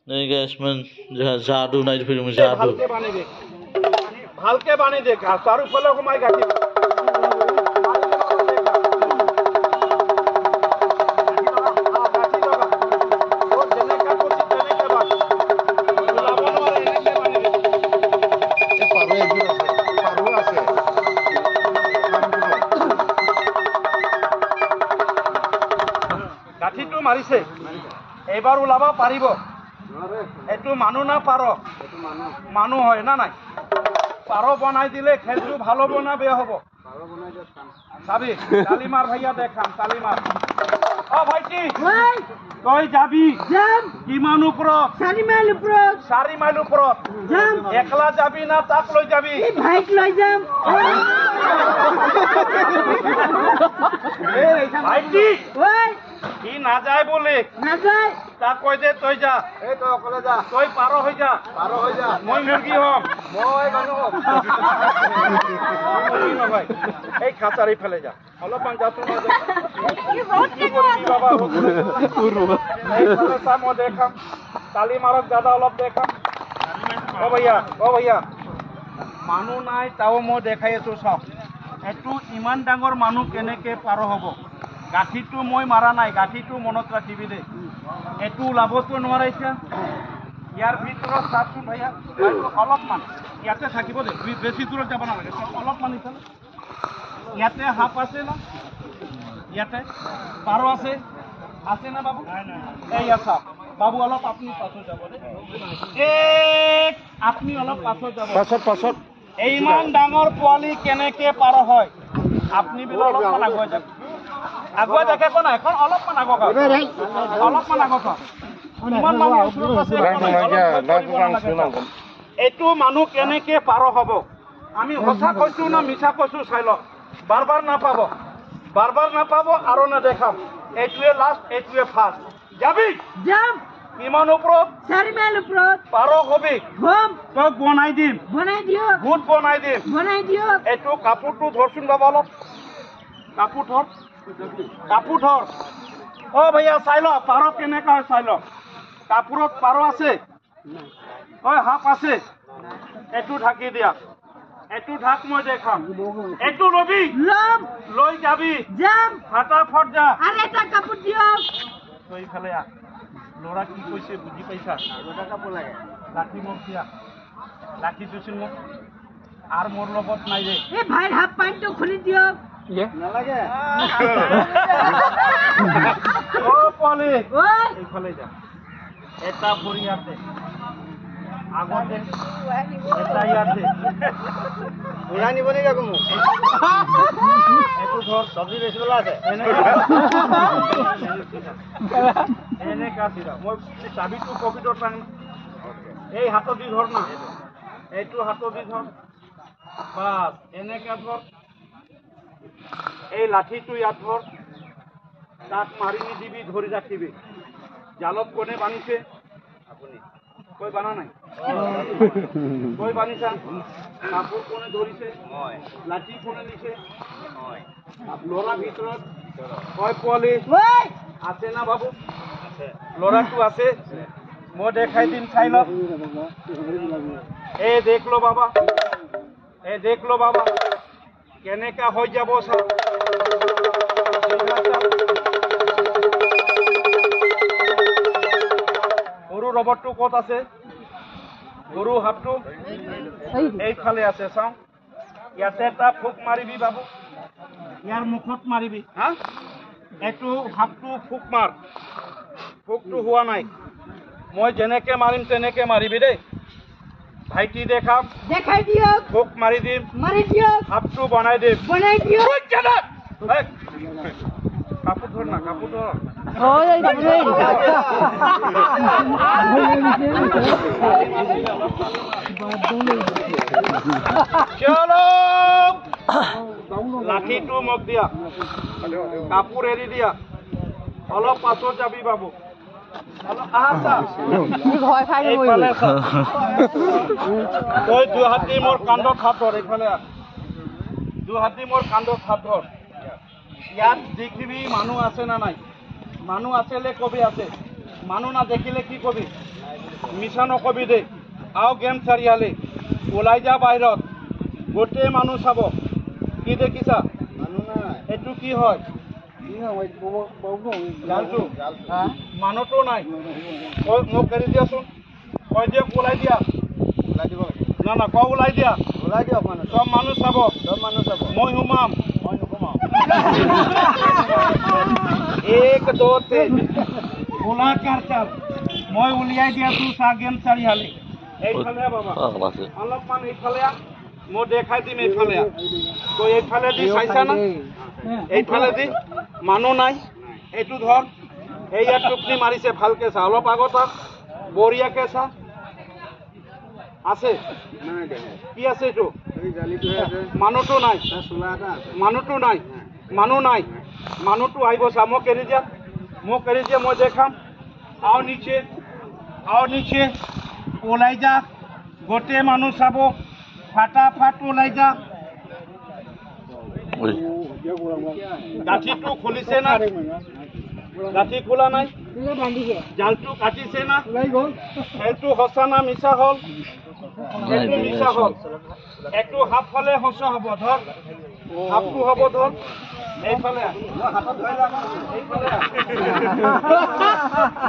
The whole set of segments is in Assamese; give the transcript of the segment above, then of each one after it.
नहीं गैस में जादू नहीं फिर मुझे जादू ভালকে বানি দে ঘাস তার উপরে কমাই গাঠি গাঠিটো মাৰিছে এইবাৰ ওলাব পাৰিব এইটো মানুহ না পাৰ মানুহ হয় না নাই পাৰ বনাই দিলে খেলটো ভালো হ'ব না বেয়া হ'ব চাবি তালিমাৰ ভাইয়া দেখাম তালিমাৰ অ ভাইটি তই যাবি যাম কিমান ওপৰত 4 মাইল ওপৰত যাম একলা যাবি না তাক লৈ যাবি ভাইক লৈ যাম ভাইটি কি না যায় বলে না যায় তা কই দে তই যা এই তই অকলে যা তই পাৰ হৈ যা মই মুৰ্গী হম মই মানুহ হম ভাই এই খাতারি ফেলে যা অলপমান যা তো বাবা এই ফলে সা মই দেখাম তালি মাৰক দাদা অলপ দেখাম ও ভাইয়া মানুহ নাই তাও মই দেখাই আছো চাওক এইটো ইমান ডাঙৰ মানুহ কেনেকে পাৰ হ'ব গাঠিটো মই মাৰা নাই গাঠিটো মনত ৰাখিবি দে এইটো ওলাবতো নোৱাৰিছা ইয়াৰ ভিতৰত চাচোন ভাইয়া অলপমান ইয়াতে থাকিব দে বেছি দূৰত যাব নালাগে অলপমান ইফালে ইয়াতে সাপ আছে না ইয়াতে পাৰ আছে না বাবু এই আছা বাবু অলপ আপুনি পাছত যাব দে আপুনি অলপ পাছত যাব পাছত এই ইমান ডাঙৰ পোৱালি কেনেকে পাৰ হয় আপুনি বিল অলপমান আগুৱাই যাব আগুৱাই দেখে কোন এখন অলপমান আগক অলপমান আগক ইমান মানুহ এইটো মানুহ কেনেকে পাৰ হ'ব আমি সঁচা কৈছো না মিছা কৈছো চাই লওক বাৰ নাপাব আৰু নেদেখাম এইটোৱে লাষ্ট এইটোৱে ফাৰ্ষ্ট যাবি যাম কিমান ওপৰত 4 মাইল ওপৰত পাৰ হবি হম তই বনাই দিম গুড বনাই দিম এইটো কাপোৰটো ধৰচোন বাবা অলপ কাপোৰ ধৰ অ ভাইয়া চাই ল পাৰ কেনেকা হয় চাই ল কাপোৰত পাৰ আছে হয় সাপ আছে এইটো ঢাকি দিয়া এইটো ঢাক মই দেখাম এইটো ৰবি লৈ যাবি যাম ফটাফট যা আৰে এটা কাপোৰ দিয়ক তই ইফালে আ ল'ৰা কি কৈছে বুজি পাইছা ল'ৰা কাপোৰ লাগে লাঠি মোক দিয়া লাঠি দিছিল মোক আৰু মোৰ লগত নাই ৰে এই ভাই হাফ পাইণ্টটো খুলি দিয়ক নালাগে ও পলি এইফালে যা এটা ভৰি আছে আগতে এটা ইয়াতে উৰা নিব নেকি আকৌ মোক এইটো ধৰ চব্জি বেচিবলৈ আছে এনেকা দিৰা মই চাবিটো পকেটত টাং এই হাতত দি ধৰ না এইটো হাতত দি ধৰ বাস এনেকা ধৰ এই লাঠিটো ইয়াত ধৰ তাক মাৰি নিদিবি ধৰি ৰাখিবি জালত কোনে বান্ধিছে আপুনি কৈ বানা নাই কৈ বান্ধিছা কাপোৰ কোনে ধৰিছে লাঠি কোনে দিছে ল'ৰা ভিতৰত কয় পোৱালি আছে না বাবু ল'ৰাটো আছে মই দেখাই দিম চাই লওক এই দেখ লো বাবা কেনেকা হৈ যাব চা গৰু ৰবটটো ক'ত আছে গৰু হাতটো এইফালে আছে চাওঁ ইয়াতে এটা ফুক মাৰিবি বাবু ইয়াৰ মুখত মাৰিবি হা এইটো হাতটো ফুক মাৰ ফুকটো হোৱা নাই মই যেনেকে মাৰিম তেনেকে মাৰিবি দেই ভাইটি দেখাম দেখাই দিয়ক ফুক মাৰি দিম হাতটো বনাই দিম কাপোৰ ধৰ না কাপোৰ ধৰ চলো লাঠিটো মোক দিয়া কাপোৰ এৰি দিয়া অলপ পাছত যাবি বাবু তই দুহাতি মোৰ কান্ধত হাত ধৰ এইফালে দুহাতি মোৰ কান্ধত হাত ধৰ ইয়াত দেখিবি মানুহ আছে না নাই মানুহ আছিলে কবি আছে মানুহ না দেখিলে কি কবি মিছা নকবি দেই আও গেম চাৰিআলি ওলাই যা বাহিৰত গোটেই মানুহ চাব কি দেখিছা এইটো কি হয় জালটো মানুহটো নাই মোক এৰি দিয়াচোন কৈ দিয়ক ওলাই দিয়া না না ক ওলাই দিয়া চব মানুহ চাব মই সোমাম এক দো তিন ওলা কাৰচাল মই উলিয়াই দি আছো চাহ গেম চাৰিআলি এইফালে বাবা অলপমান এইফালে মই দেখাই দিম এইফালে তো এইফালে দি চাইছা না এইফালে দি মানুহ নাই এইটো ধৰ এই ইয়াত টুপনি মাৰিছে ভালকে চা অলপ আগত বঢ়িয়াকে চা আছে কি আছে এইটো মানুহটো নাই মানুহ নাই মানুহটো আহিব চা মোক এৰি দিয়া মই দেখাম আও নিচে ওলাই যা গোটেই মানুহ চাব ফাটাফাট ওলাই যা গাঁঠিটো খুলিছে না গাঁঠি খোলা নাই জালটো কাটিছে না সেইটো সঁচা না মিছা হল সেইটো মিছা হল একটু হাফ হলে সঁচা হব ধৰ হাফটো হব ধৰ এইফালে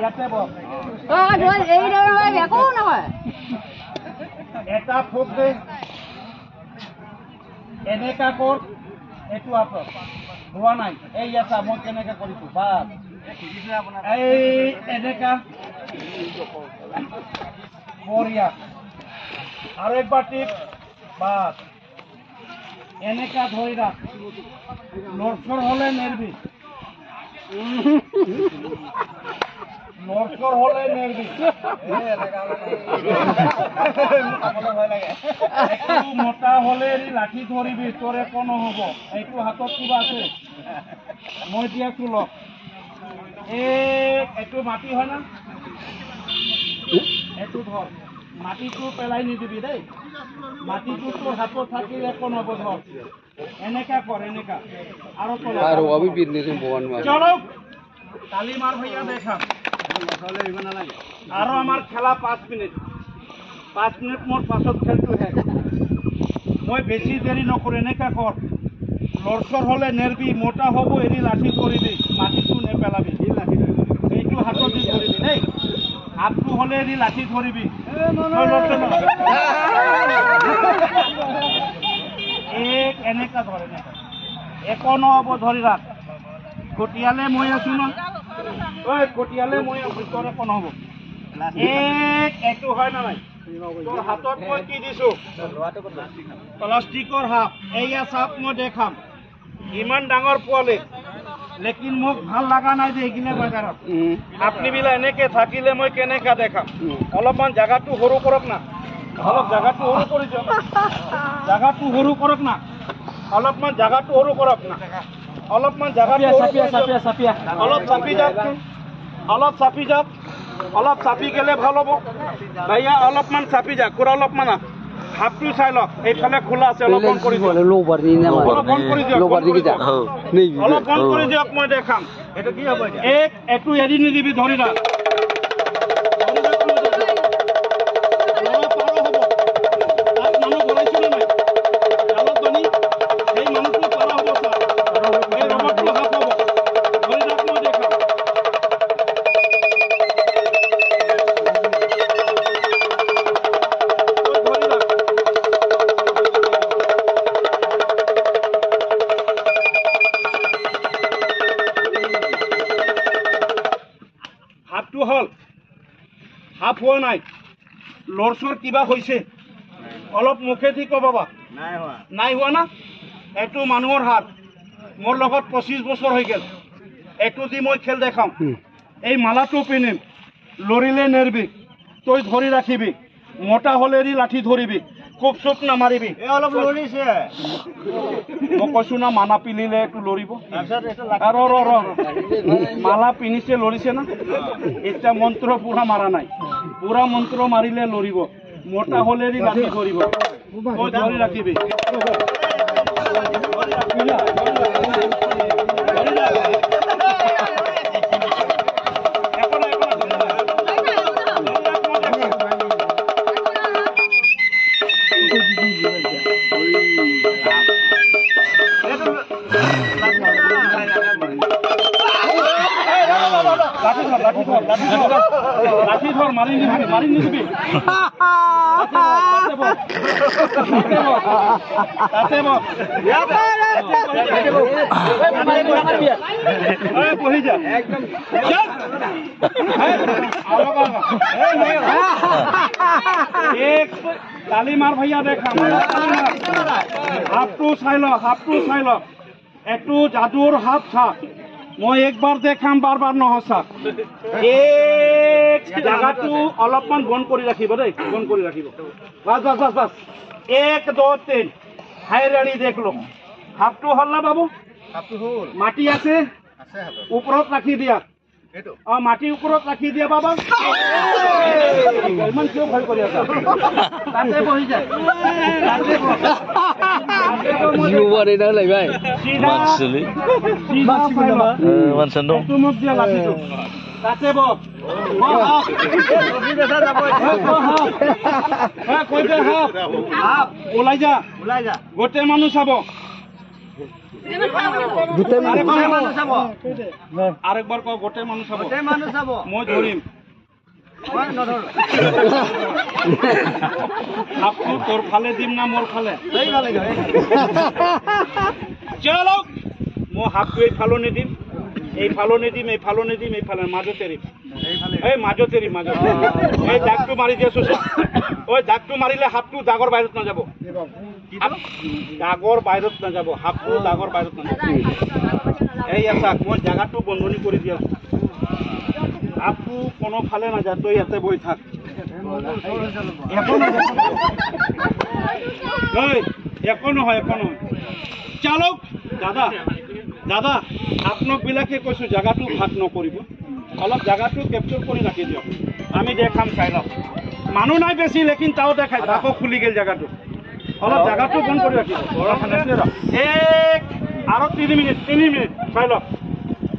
ইয়াতে বহ এটা ফুট দে এনেকা কৰ এইটো আপত হোৱা নাই এই আছা মই কেনেকে কৰিছো বাস এই এনেকা বঢ়িয়া আৰু একবাৰ টিপ বাস এনেকা ধৰি ৰাখ লৰচৰ হলে নেৰবি মোটা হলে লাঠি ধৰিবি তোৰ একো নহব এইটো হাতত কিবা আছে মই দিয়া আছো লগ এইটো মাটি হয় না এইটো ধৰ মাটিটো পেলাই নিদিবি দেই মাটিটো তোৰ হাতত থাকিলে একো নহব ধৰ এনেকা কৰ এনেকা আৰু চলো কালি মাৰ ভাইয়া দেখাম আৰু আমাৰ খেলা 5 মিনিট মোৰ পাছত খেলটো শেষ মই বেছি দেৰি নকৰো এনেকা কৰ লৰচৰ হলে নেৰবি মোটা হব এৰি লাঠি কৰিবি মাটিটো নেপেলাবি এইটো হাতত দি ধৰিবি দেই হাতটো হলে এৰি লাঠি ধৰিবি এনেকা ধৰ এনেকা একো নহব ধৰি ৰাখ কটিয়ালে মই আছো ন কটিয়ালে মই আছো তোৰ একো নহব এইটো হয় না নাই তোৰ হাতত মই কি দিছো প্লাষ্টিকৰ হাপ এইয়া চাপ মই দেখাম ইমান ডাঙৰ পোৱালি লেকিন মোক ভাল লগা নাই যে এইখিনি বজাৰত আপুনি বিলাক এনেকে থাকিলে মই কেনেকা দেখাম অলপমান জাগাটো সৰু কৰক না অলপ জাগাটো সৰু কৰি দিয়ক জাগাটো সৰু কৰক না অলপমান জাগাটো সৰু কৰক না অলপমান জাগাটো অলপ চাপি যাওক অলপ চাপি গেলে ভাল হ'ব ভাইয়া অলপমান চাপি যাওক পুৰা অলপমান হাতটো চাই লওক এইফালে খোলা আছে অলপ বন্ধ কৰি দিয়ক অলপ বন্ধ কৰি দিয়ক মই দেখাম এইটো কি হ'ব এইটো এৰি নিদিবি ধৰি ৰাখ হাফটো হল হাফ হোৱা নাই লৰচৰ কিবা হৈছে অলপ মুখেদি ক বাবা নাই হোৱা না এইটো মানুহৰ হাত মোৰ লগত 25 বছৰ হৈ গেল এইটো দি মই খেল দেখাম এই মালাটো পিন্ধিম লৰিলে নেৰবি তই ধৰি ৰাখিবি মোটা হলে লাঠি ধৰিবি খুব চোট নামাৰিবি অলপ লৰিছে মই কৈছো না মালা পিন্ধিলে এইটো লৰিব মালা পিন্ধিছে লৰিছে না এতিয়া মন্ত্ৰ পুৰা মাৰা নাই পুৰা মন্ত্ৰ মাৰিলে লৰিব মোটা হলে লাঠি ধৰিব তই ধৰি ৰাখিবি লাঠি ধৰ মাৰি নিদিবি বহি যা তালি মাৰ ভাইয়া দেখা হাফটো চাই ল এইটো যাদুৰ হাফ চাক মই একবাৰ দেখাম বাৰ নহচা জাগাটো অলপমান বন্ধ কৰি ৰাখিব দেই বন্ধ কৰি ৰাখিব বাছ 1 2 3 হাই ৰেডি দেখ লো হাফটো হ'ল না বাবু মাটি আছে ওপৰত ৰাখি দিয়া মাটি ওপৰত ৰাখি দিয়া বাবা ইমান কিয় ভয় কৰি আছা তাতে বহি যায় ওলাই যা গোটেই মানুহ চাব আৰেকবাৰ কও গোটেই মানুহ চাব মই ধৰিম আপনি তোর ফালে দিম না মোর ফালে চলো মই হাতটো এই ফালো নিদিম এই ফালো নিদিম এই ফালে মাজতে এৰিম এই মাজতে এৰিম এই দাগটো মাৰি দিছো ওই দাগটো মাৰিলে হাতটো দাগৰ বাহিৰত নাযাব দাগৰ বাহিৰত নাযাব হাতটো দাগৰ বাহিৰত নাযাব এই আছা মই জাগাটো বন্ধনী কৰি দিয়া আপু কোনো ফালে না যা তুই এতে বই থাক একো নহয় চালক দাদা আপোনাক বিলাকে কৈছো জাগাটো ভাগ নকৰিব অলপ জাগাটো কেপচাৰ কৰি ৰাখি দিয়ক আমি দেখাম চাই লওক মানুহ নাই বেছি লেকিন তাও দেখাই আকৌ খুলি গেল জাগাটো অলপ জাগাটো বন্ধ কৰি ৰাখিব আৰু 3 মিনিট চাই লওক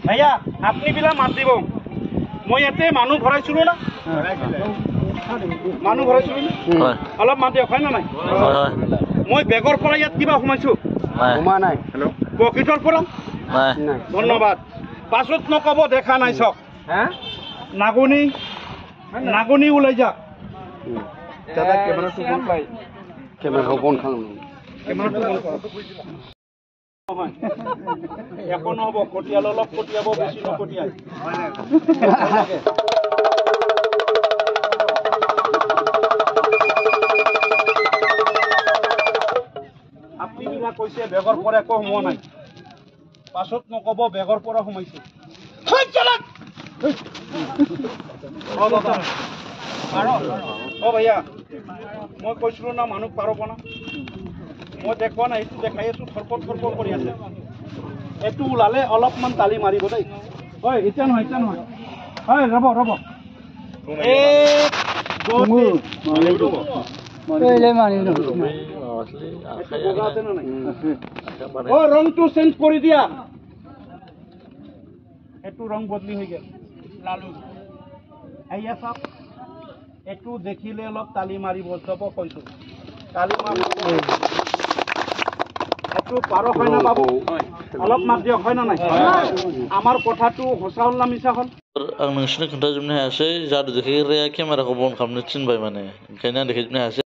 ভাইয়া আপনি বিলা মাত দিব মই ইয়াতে মানুহ ভৰাইছিলো না অলপ মাত দিয়ক হয় না নাই মই বেগৰ পৰা ইয়াত কিবা সোমাইছো পকেটৰ পৰা ধন্যবাদ পাছত নকব দেখা নাই চক নাগনি ওলাই যা একো নহব কটিয়াল অলপ কটিয়াব বেছি নকটিয়াই আপনি বিনা কৈছে বেগৰ পৰা একো সোমোৱা নাই পাছত নকব বেগৰ পৰা সোমাইছে ভাইয়া মই কৈছিলো না মানুহ পাৰব না মই দেখুৱা নাই এইটো দেখাই আছো থৰপৰ কৰি আছে এইটো ওলালে অলপমান তালি মাৰিব দেই হয় এতিয়া নহয় হয় ৰ'ব ৰংটো চেঞ্জ কৰি দিয়া এইটো ৰং বদলি হৈ গেল লালু আইয়া চাওক এইটো দেখিলে অলপ তালি মাৰিব যাব কৈছো তালি মাৰিব এইটো পাৰ হয় না বাবু অলপ মাত দিয়ক হয় না নাই আমাৰ কথাটো সঁচা হ'ল না মিছা হ'ল आं नोंसोरनो खोन्थाजोबनो हायासै जादु देखायग्राया केमेराखौ बन्द खालामनो थिनबाय माने ओंखायनो आं देखायजोबनो हायासै